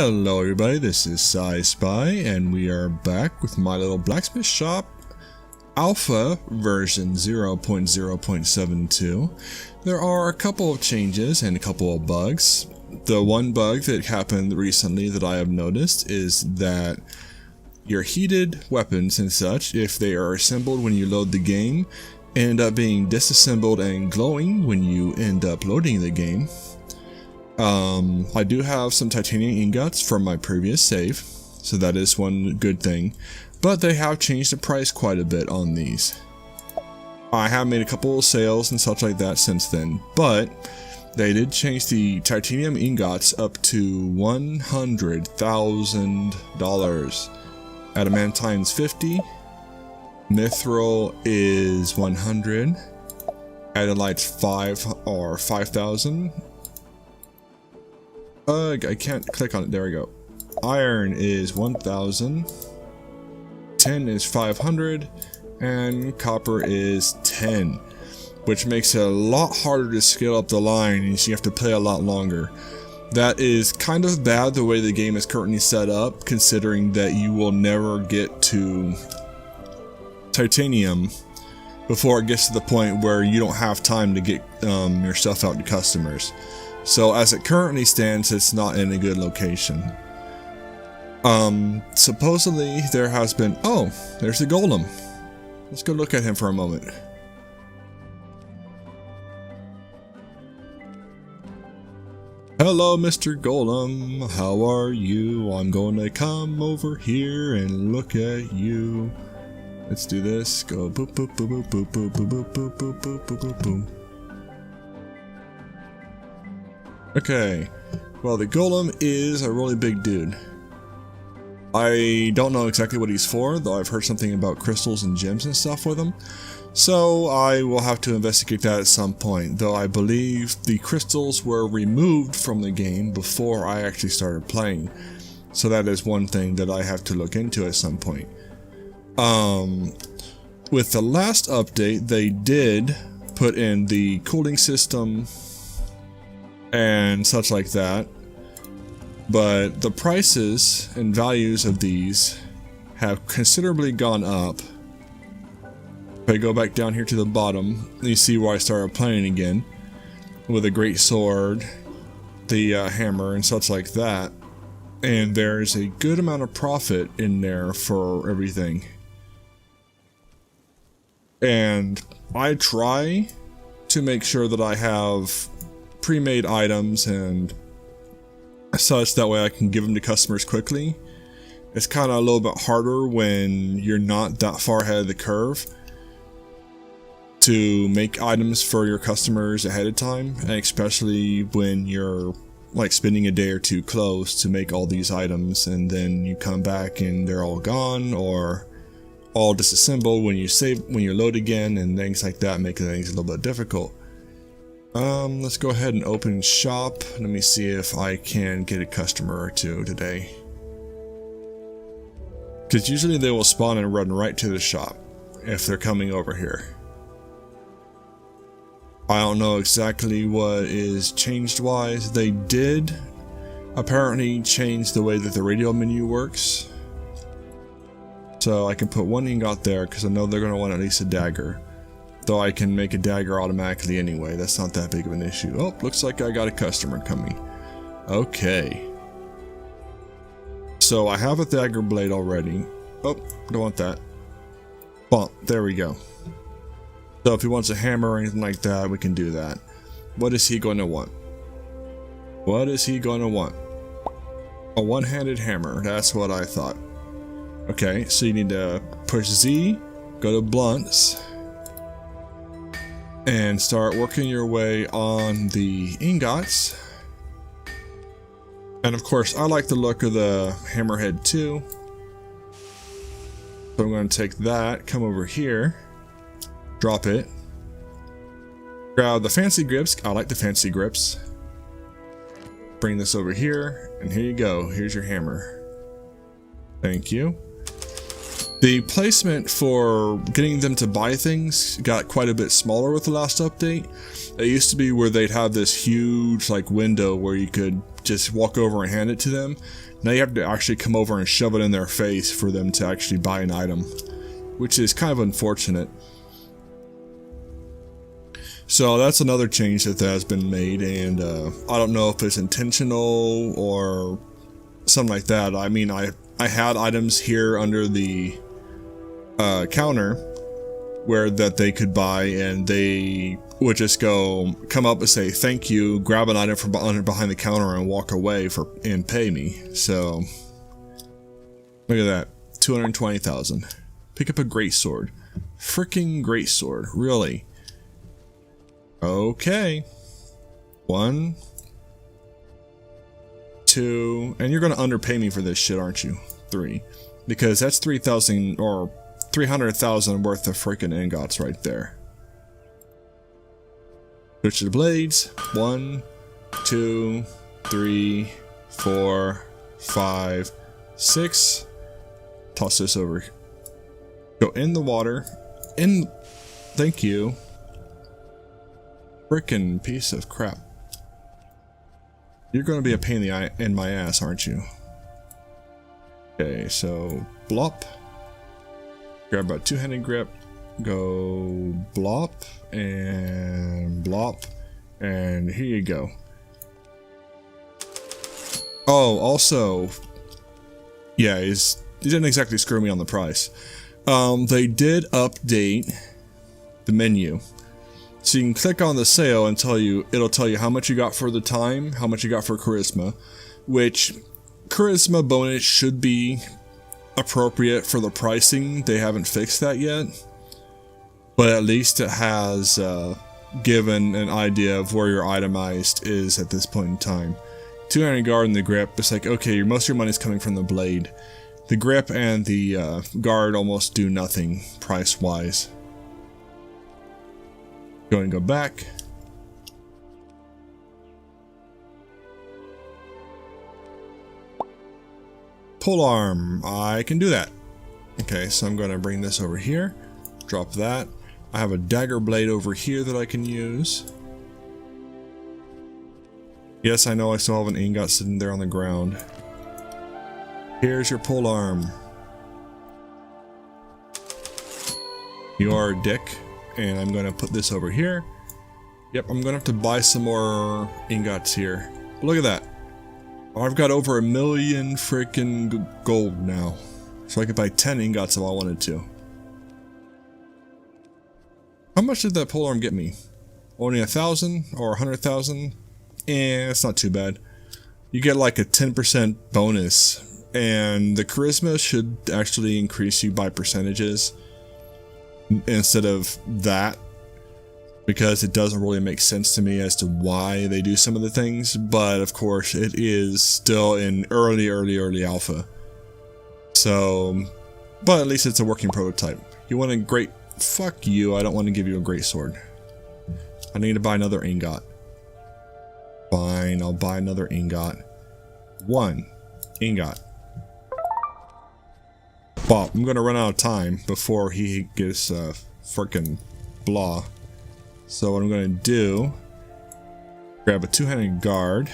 Hello everybody, this is PsySpy, and we are back with My Little Blacksmith Shop Alpha version 0.0.72. There are a couple of changes and a couple of bugs. The one bug that happened recently that I have noticed is that your heated weapons and such, if they are assembled when you load the game, end up being disassembled and glowing when you end up loading the game. I do have some titanium ingots from my previous save, so that is one good thing, but they have changed the price quite a bit on these. I have made a couple of sales and such like that since then, but they did change the titanium ingots up to $100,000. Adamantine's 50, mithril is 100, adamantite's 5 or 5,000. I can't click on it, there we go. Iron is 1,000, tin is 500, and copper is 10, which makes it a lot harder to scale up the line, and so you have to play a lot longer. That is kind of bad the way the game is currently set up, considering that you will never get to titanium before it gets to the point where you don't have time to get your stuff out to customers. So as it currently stands, it's not in a good location. Supposedly there has been, oh, there's the golem. Let's go look at him for a moment. Hello, Mr. Golem, how are you? I'm going to come over here and look at you. Let's do this. Go boop boop boop boop boop boop boop boop boop boop boop boop boop. Okay, well, the golem is a really big dude. I don't know exactly what he's for, though I've heard something about crystals and gems and stuff with him. So I will have to investigate that at some point, though I believe the crystals were removed from the game before I actually started playing. So that is one thing that I have to look into at some point. With the last update, they did put in the cooling system and such like that, but the prices and values of these have considerably gone up. If I go back down here to the bottom, you see where I started playing again with a Greatsword, the hammer and such like that, and there's a good amount of profit in there for everything. And I try to make sure that I have pre-made items and such, that way I can give them to customers quickly. It's kind of a little bit harder when you're not that far ahead of the curve to make items for your customers ahead of time, and especially when you're like spending a day or two close to make all these items, and then you come back and they're all gone or all disassembled when you load again, and things like that make things a little bit difficult. Let's go ahead and open shop. Let me see if I can get a customer or two today. Because usually they will spawn and run right to the shop if they're coming over here. I don't know exactly what is changed wise. They did apparently change the way that the radio menu works. So I can put one ingot there because I know they're going to want at least a dagger. Though I can make a dagger automatically anyway, that's not that big of an issue. Oh, looks like I got a customer coming. Okay. So I have a dagger blade already. Oh, don't want that. Bump, there we go. So if he wants a hammer or anything like that, we can do that. What is he going to want? What is he going to want? A one-handed hammer, that's what I thought. Okay, so you need to push Z, go to blunts, and start working your way on the ingots. And of course, I like the look of the hammerhead too. So I'm going to take that, come over here, drop it, grab the fancy grips. I like the fancy grips. Bring this over here, and here you go. Here's your hammer. Thank you. The placement for getting them to buy things got quite a bit smaller with the last update. It used to be where they'd have this huge like window where you could just walk over and hand it to them. Now you have to actually come over and shove it in their face for them to actually buy an item, which is kind of unfortunate. So that's another change that has been made, and I don't know if it's intentional or something like that. I mean, I had items here under the counter where that they could buy, and they would just come up and say thank you, grab an item from behind the counter and walk away and pay me. So look at that, 220,000. Pick up a Greatsword. Freaking Greatsword, really? Okay. 1, 2, and you're gonna underpay me for this shit, aren't you? 3, because that's 3,000 or 300,000 worth of freaking ingots right there. Switch to the blades. 1, 2, 3, 4, 5, 6. Toss this over. Go in the water. Thank you. Frickin' piece of crap. You're gonna be a pain in my ass, aren't you? Okay, so blop. Grab a two-handed grip. Go blop and blop, and here you go. Oh, also, yeah, he didn't exactly screw me on the price. They did update the menu. So you can click on the sale and it'll tell you how much you got for the time, how much you got for charisma, which charisma bonus should be appropriate for the pricing. They haven't fixed that yet, but at least it has given an idea of where your itemized is at this point in time. Two-handed guard and the grip, it's like, okay, most of your money's coming from the blade. The grip and the guard almost do nothing price-wise. Go and go back. Pole arm, I can do that. Okay, so I'm going to bring this over here, drop that. I have a dagger blade over here that I can use. Yes, I know I still have an ingot sitting there on the ground. Here's your pole arm. You are a dick. And I'm going to put this over here. Yep, I'm going to have to buy some more ingots here. Look at that. I've got over 1 million freaking gold now. So I could buy 10 ingots if I wanted to. How much did that polearm get me? Only 1,000 or 100,000? It's not too bad. You get like a 10% bonus. And the charisma should actually increase you by percentages instead of that, because it doesn't really make sense to me as to why they do some of the things, but of course it is still in early alpha. So, but at least it's a working prototype. You want a great... Fuck you, I don't want to give you a Greatsword. I need to buy another ingot. Fine, I'll buy another ingot. 1 ingot. Well, I'm gonna run out of time before he gets frickin' blah. So what I'm gonna do, grab a two-handed guard,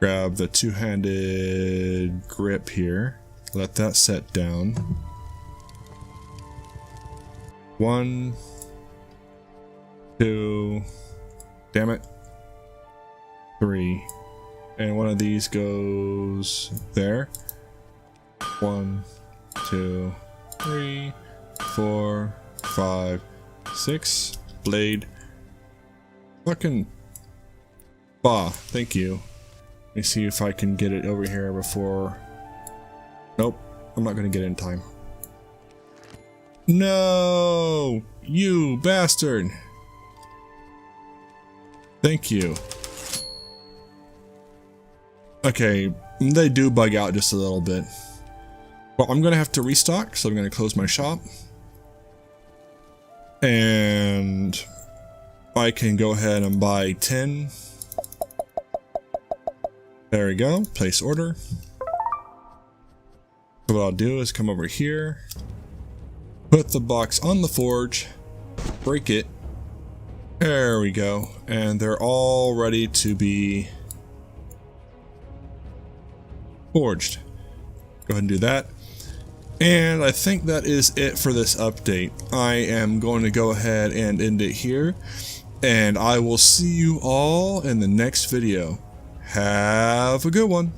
grab the two-handed grip here, let that set down. 1, 2, damn it, 3, and one of these goes there. 1, 2, 3, 4, 5, 6. Blade. Fucking. Bah, thank you. Let me see if I can get it over here before. Nope, I'm not gonna get it in time. No! You bastard! Thank you. Okay, they do bug out just a little bit. Well, I'm gonna have to restock, so I'm gonna close my shop. And I can go ahead and buy 10. There we go, place order. So what I'll do is come over here, put the box on the forge, break it. There we go, and they're all ready to be forged. Go ahead and do that. And I think that is it for this update. I am going to go ahead and end it here, and I will see you all in the next video. Have a good one.